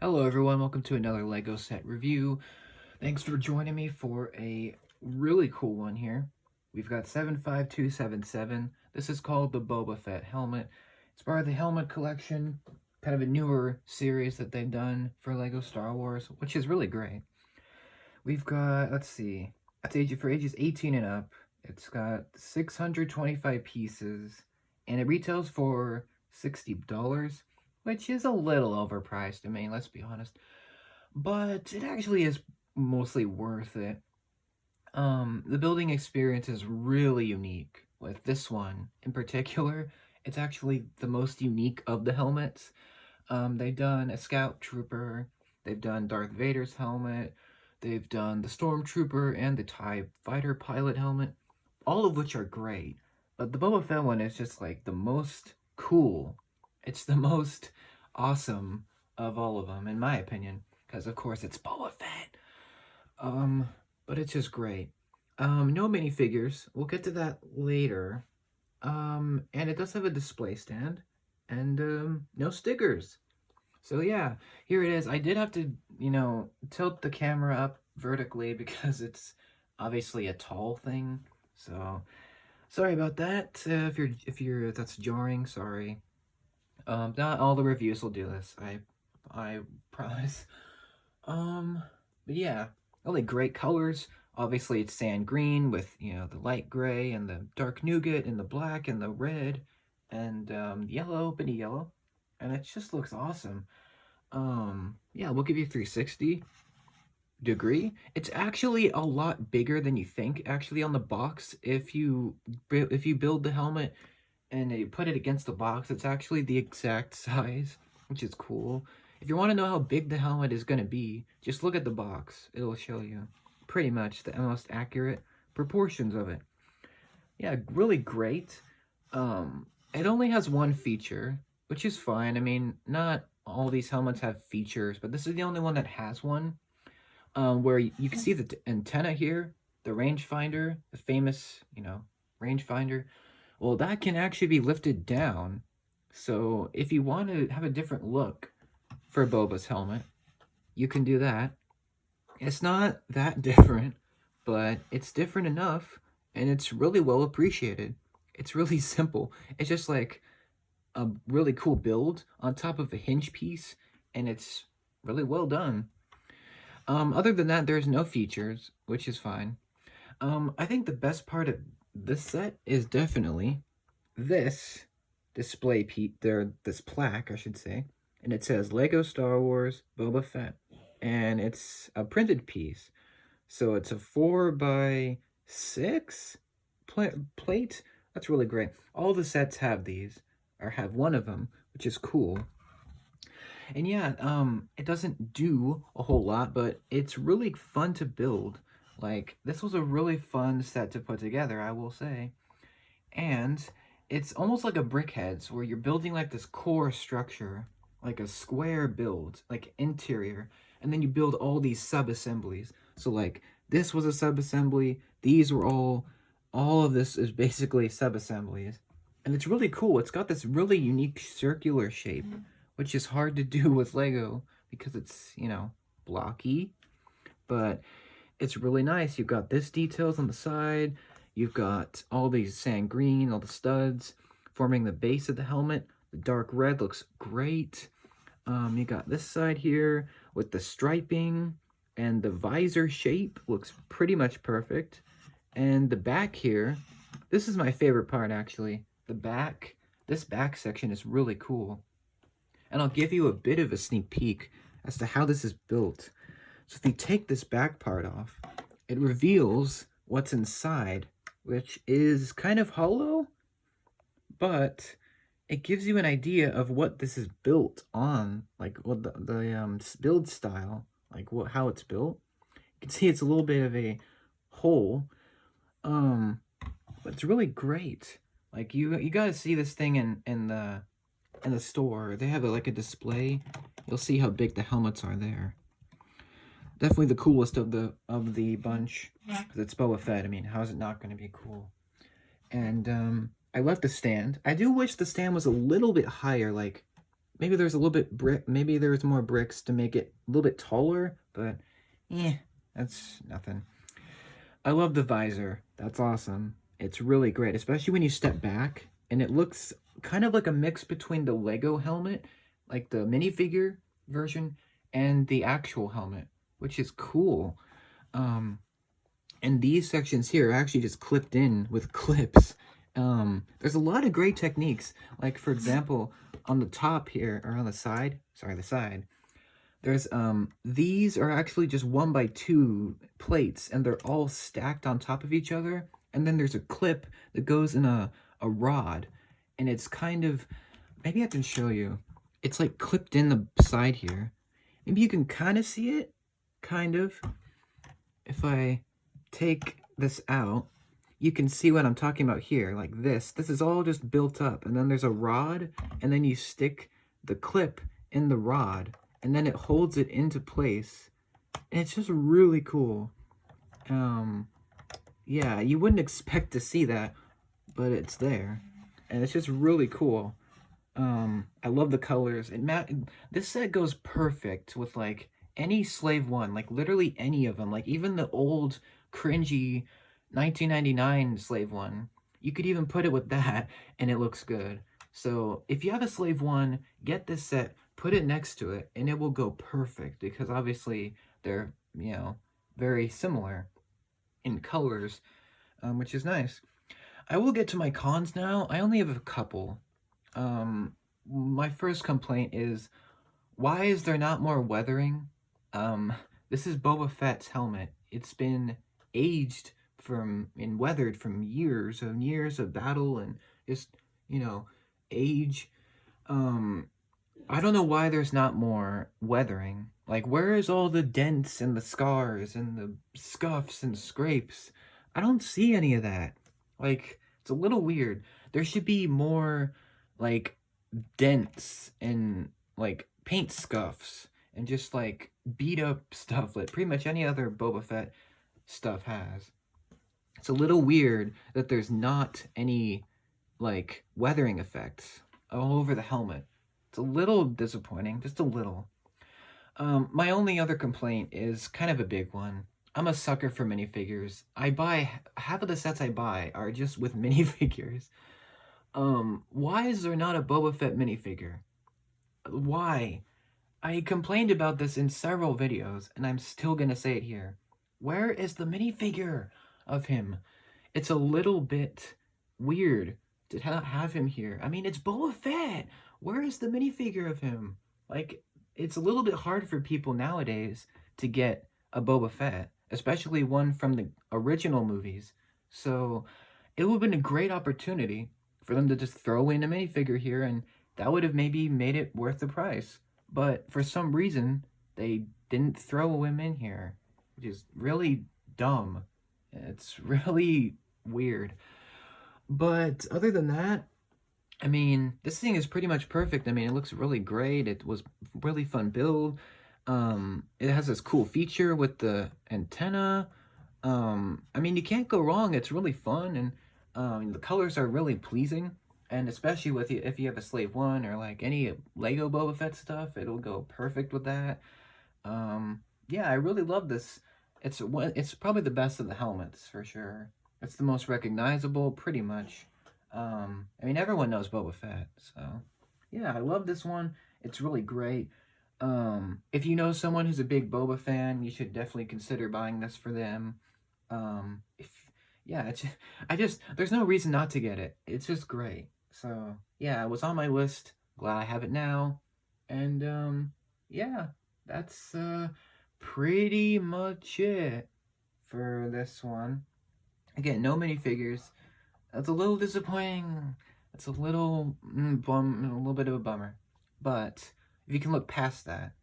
Hello everyone, welcome to another LEGO set review. Thanks for joining me for a really cool one here. We've got 75277. This is called the Boba Fett helmet. It's part of the helmet collection, kind of a newer series that they've done for LEGO Star Wars, which is really great. We've got, let's see, for ages 18 and up. It's got 625 pieces, and it retails for $60, which is a little overpriced. I mean, let's be honest. But it actually is mostly worth it. The building experience is really unique. With this one in particular, it's actually the most unique of the helmets. They've done a Scout Trooper, they've done Darth Vader's helmet, they've done the Stormtrooper and the TIE Fighter pilot helmet, all of which are great. But the Boba Fett one is just like the most cool. It's the most awesome of all of them, in my opinion, because of course it's Boba Fett. But it's just great. No minifigures. We'll get to that later. And it does have a display stand, and no stickers. So yeah, here it is. I did have to, tilt the camera up vertically because it's obviously a tall thing. So sorry about that. If that's jarring, sorry. Not all the reviews will do this. I promise. But yeah, really great colors. Obviously, it's sand green with, the light gray and the dark nougat and the black and the red and yellow, bitty yellow. And it just looks awesome. Yeah, we'll give you 360 degree. It's actually a lot bigger than you think, actually, on the box. If you build the helmet and you put it against the box, it's actually the exact size, which is cool. If you want to know how big the helmet is going to be, just look at the box. It'll show you pretty much the most accurate proportions of it. Yeah, really great. It only has one feature, which is fine. I mean, not all these helmets have features, but this is the only one that has one. Where you can see the antenna here, the rangefinder, the famous, rangefinder. Well, that can actually be lifted down. So if you want to have a different look for Boba's helmet, you can do that. It's not that different, but it's different enough, and it's really well appreciated. It's really simple. It's just like a really cool build on top of a hinge piece, and it's really well done. Other than that, there's no features, which is fine. I think the best part of this set is definitely this display this plaque, I should say, and it says Lego Star Wars Boba Fett, and it's a printed piece, so it's a 4x6 plate. That's really great. All the sets have these, or have one of them, which is cool. And yeah, it doesn't do a whole lot, but it's really fun to build. Like, this was a really fun set to put together, I will say. And it's almost like a BrickHeadz, where you're building like this core structure, like a square build, like interior, and then you build all these sub-assemblies. So like, this was a sub-assembly, these were all of this is basically sub-assemblies. And it's really cool. It's got this really unique circular shape, which is hard to do with Lego because it's, blocky. But it's really nice. You've got this details on the side. You've got all these sand green, all the studs forming the base of the helmet. The dark red looks great. You got this side here with the striping, and the visor shape looks pretty much perfect. And the back here, this is my favorite part actually. This back section is really cool. And I'll give you a bit of a sneak peek as to how this is built. So if you take this back part off, it reveals what's inside, which is kind of hollow, but it gives you an idea of what this is built on, like what the build style, like how it's built. You can see it's a little bit of a hole, but it's really great. Like you gotta see this thing in the store. They have like a display. You'll see how big the helmets are there. Definitely the coolest of the bunch, because it's Boba Fett. I mean, how is it not going to be cool? And I love the stand. I do wish the stand was a little bit higher, like Maybe there's a little bit maybe there's more bricks to make it a little bit taller, but that's nothing. I love the visor. That's awesome. It's really great, especially when you step back and it looks kind of like a mix between the Lego helmet, like the minifigure version, and the actual helmet, which is cool. Um, and these sections here are actually just clipped in with clips. There's a lot of great techniques. Like, for example, on the top here, or on the side, sorry, the side, there's, these are actually just 1x2 plates, and they're all stacked on top of each other. And then there's a clip that goes in a rod, and it's kind of, maybe I can show you. It's like clipped in the side here. Maybe you can kind of see it, kind of. If I take this out, you can see what I'm talking about here, like this. This is all just built up, and then there's a rod, and then you stick the clip in the rod, and then it holds it into place, and it's just really cool. Yeah, you wouldn't expect to see that, but it's there, and it's just really cool. I love the colors. This set goes perfect with, like, any Slave 1, like, literally any of them, like, even the old, cringy 1999 Slave 1. You could even put it with that, and it looks good. So, if you have a Slave 1, get this set, put it next to it, and it will go perfect, because obviously they're, you know, very similar in colors, which is nice. I will get to my cons now. I only have a couple. My first complaint is, why is there not more weathering? This is Boba Fett's helmet. It's been aged and weathered from years and years of battle and just, you know, age. I don't know why there's not more weathering. Like, where is all the dents and the scars and the scuffs and scrapes? I don't see any of that. Like, it's a little weird. There should be more, like, dents and, like, paint scuffs and just, like, beat up stuff that pretty much any other Boba Fett stuff has. It's a little weird that there's not any, like, weathering effects all over the helmet. It's a little disappointing, just a little. My only other complaint is kind of a big one. I'm a sucker for minifigures. Half of the sets I buy are just with minifigures. Why is there not a Boba Fett minifigure? Why? I complained about this in several videos, and I'm still gonna say it here. Where is the minifigure of him? It's a little bit weird to have him here. I mean, it's Boba Fett! Where is the minifigure of him? Like, it's a little bit hard for people nowadays to get a Boba Fett, especially one from the original movies. So, it would have been a great opportunity for them to just throw in a minifigure here, and that would have maybe made it worth the price. But for some reason, they didn't throw him in here, which is really dumb. It's really weird. But other than that, I mean, this thing is pretty much perfect. I mean, it looks really great. It was really fun build. It has this cool feature with the antenna. I mean, you can't go wrong. It's really fun, and the colors are really pleasing. And especially with if you have a Slave 1 or like any Lego Boba Fett stuff, it'll go perfect with that. Yeah, I really love this. It's probably the best of the helmets for sure. It's the most recognizable, pretty much. I mean, everyone knows Boba Fett, so yeah, I love this one. It's really great. If you know someone who's a big Boba fan, you should definitely consider buying this for them. Yeah, there's no reason not to get it. It's just great. So yeah, it was on my list. Glad I have it now. And yeah, that's pretty much it for this one. Again, no minifigures. That's a little disappointing. That's a little a little bit of a bummer. But if you can look past that,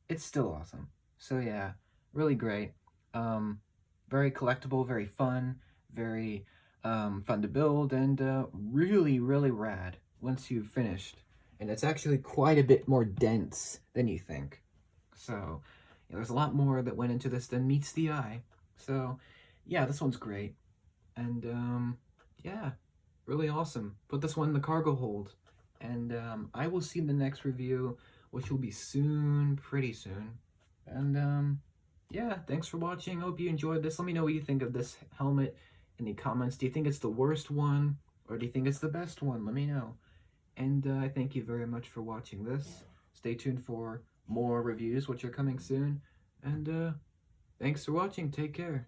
it's still awesome. So yeah, really great. Very collectible, very fun, very fun to build, and really, really rad once you've finished. And it's actually quite a bit more dense than you think. So there's a lot more that went into this than meets the eye. So yeah, this one's great. And yeah, really awesome. Put this one in the cargo hold. And I will see you in the next review, which will be soon, pretty soon. And yeah, thanks for watching. Hope you enjoyed this. Let me know what you think of this helmet in the comments. Do you think it's the worst one, or do you think it's the best one? Let me know. And I thank you very much for watching this. Stay tuned for more reviews, which are coming soon. And thanks for watching. Take care.